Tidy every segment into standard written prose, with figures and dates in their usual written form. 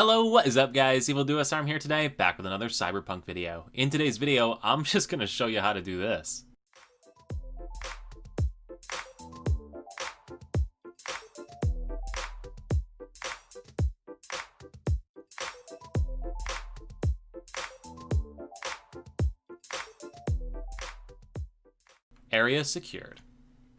Hello, what is up guys? Evil Duos Arm here today, back with another Cyberpunk video. In today's video, I'm just gonna show you how to do this. Area secured.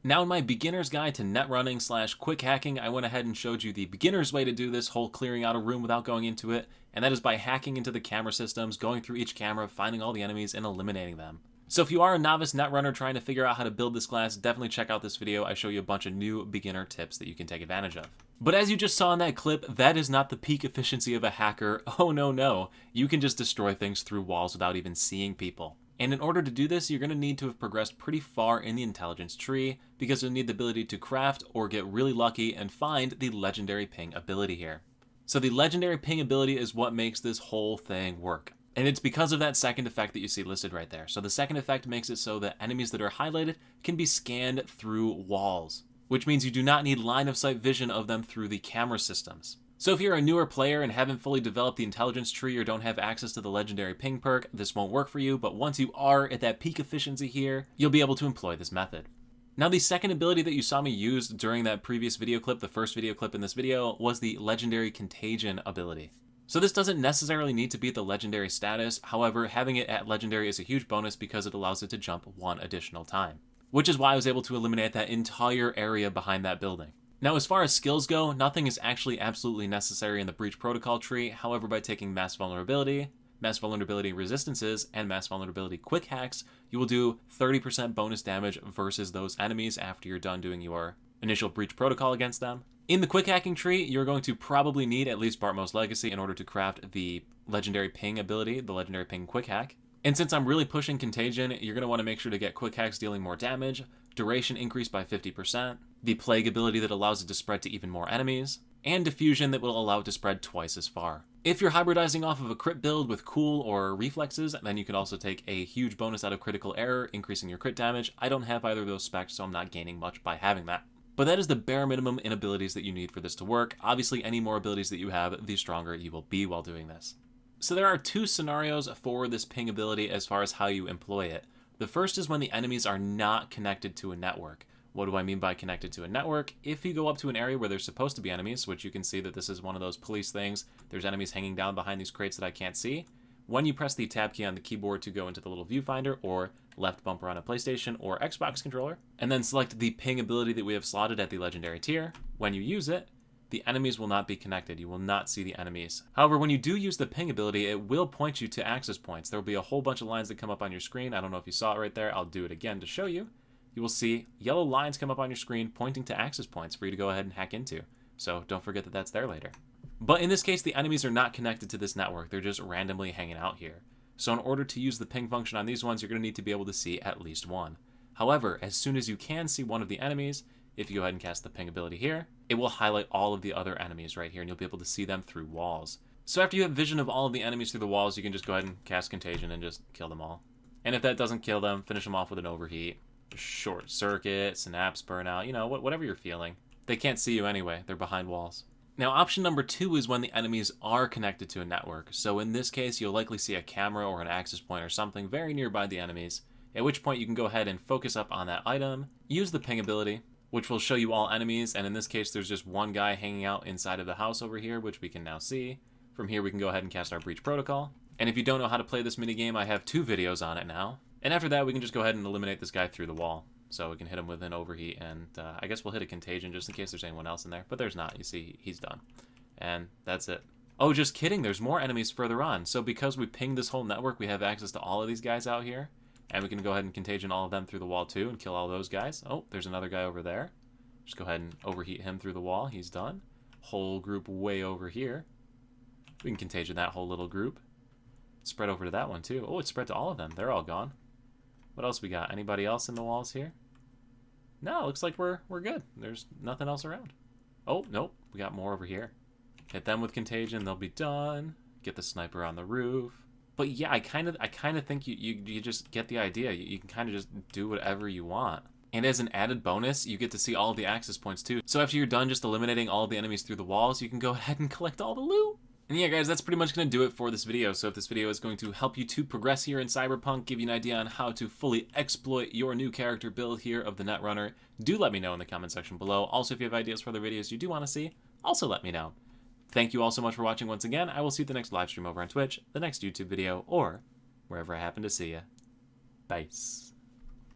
Now in my beginner's guide to net running / quick hacking, I went ahead and showed you the beginner's way to do this whole clearing out a room without going into it, and that is by hacking into the camera systems, going through each camera, finding all the enemies, and eliminating them. So if you are a novice net runner trying to figure out how to build this class, definitely check out this video. I show you a bunch of new beginner tips that you can take advantage of. But as you just saw in that clip, that is not the peak efficiency of a hacker. Oh no. You can just destroy things through walls without even seeing people. And in order to do this, you're going to need to have progressed pretty far in the intelligence tree, because you'll need the ability to craft or get really lucky and find the legendary ping ability here. So the legendary ping ability is what makes this whole thing work. And it's because of that second effect that you see listed right there. So the second effect makes it so that enemies that are highlighted can be scanned through walls, which means you do not need line of sight vision of them through the camera systems. So if you're a newer player and haven't fully developed the intelligence tree or don't have access to the legendary ping perk, this won't work for you, but once you are at that peak efficiency here, you'll be able to employ this method. Now the second ability that you saw me use during that previous video clip, the first video clip in this video, was the legendary contagion ability. So this doesn't necessarily need to be at the legendary status, however, having it at legendary is a huge bonus because it allows it to jump one additional time, which is why I was able to eliminate that entire area behind that building. Now, as far as skills go, nothing is actually absolutely necessary in the Breach Protocol tree. However, by taking Mass Vulnerability Resistances, and Mass Vulnerability Quick Hacks, you will do 30% bonus damage versus those enemies after you're done doing your initial Breach Protocol against them. In the Quick Hacking tree, you're going to probably need at least Bartmo's Legacy in order to craft the Legendary Ping ability, the Legendary Ping Quick Hack. And since I'm really pushing Contagion, you're going to want to make sure to get Quick Hacks dealing more damage, duration increased by 50%, the Plague ability that allows it to spread to even more enemies, and Diffusion that will allow it to spread twice as far. If you're hybridizing off of a crit build with Cool or Reflexes, then you can also take a huge bonus out of Critical Error, increasing your crit damage. I don't have either of those specs, so I'm not gaining much by having that. But that is the bare minimum in abilities that you need for this to work. Obviously, any more abilities that you have, the stronger you will be while doing this. So there are two scenarios for this ping ability as far as how you employ it. The first is when the enemies are not connected to a network. What do I mean by connected to a network? If you go up to an area where there's supposed to be enemies, which you can see that this is one of those police things, there's enemies hanging down behind these crates that I can't see. When you press the tab key on the keyboard to go into the little viewfinder, or left bumper on a PlayStation or Xbox controller, and then select the ping ability that we have slotted at the legendary tier, when you use it, the enemies will not be connected. You will not see the enemies. However, when you do use the ping ability, it will point you to access points. There will be a whole bunch of lines that come up on your screen. I don't know if you saw it right there. I'll do it again to show you. You will see yellow lines come up on your screen pointing to access points for you to go ahead and hack into. So don't forget that that's there later. But in this case, the enemies are not connected to this network. They're just randomly hanging out here. So in order to use the ping function on these ones, you're going to need to be able to see at least one. However, as soon as you can see one of the enemies, if you go ahead and cast the ping ability here, it will highlight all of the other enemies right here, and you'll be able to see them through walls. So after you have vision of all of the enemies through the walls, you can just go ahead and cast Contagion and just kill them all. And if that doesn't kill them, finish them off with an Overheat, Short Circuit, Synapse Burnout, you know, whatever you're feeling. They can't see you anyway, they're behind walls. Now option number 2 is when the enemies are connected to a network. So in this case, you'll likely see a camera or an access point or something very nearby the enemies, at which point you can go ahead and focus up on that item, use the ping ability, which will show you all enemies, and in this case there's just one guy hanging out inside of the house over here, which we can now see. From here we can go ahead and cast our Breach Protocol. And if you don't know how to play this minigame, I have 2 videos on it now. And after that we can just go ahead and eliminate this guy through the wall. So we can hit him with an Overheat, and I guess we'll hit a Contagion just in case there's anyone else in there, but there's not. You see, he's done. And that's it. Oh, just kidding, there's more enemies further on. So because we pinged this whole network, we have access to all of these guys out here. And we can go ahead and Contagion all of them through the wall too and kill all those guys. Oh, there's another guy over there. Just go ahead and Overheat him through the wall. He's done. Whole group way over here. We can Contagion that whole little group. Spread over to that one too. Oh, it's spread to all of them. They're all gone. What else we got? Anybody else in the walls here? No, looks like we're good. There's nothing else around. Oh, nope. We got more over here. Hit them with Contagion. They'll be done. Get the sniper on the roof. But yeah, I kind of think you just get the idea. You can kind of just do whatever you want. And as an added bonus, you get to see all of the access points too. So after you're done just eliminating all of the enemies through the walls, you can go ahead and collect all the loot. And yeah, guys, that's pretty much going to do it for this video. So if this video is going to help you to progress here in Cyberpunk, give you an idea on how to fully exploit your new character build here of the Netrunner, do let me know in the comment section below. Also, if you have ideas for other videos you do want to see, also let me know. Thank you all so much for watching once again. I will see you at the next live stream over on Twitch, the next YouTube video, or wherever I happen to see you. Bye.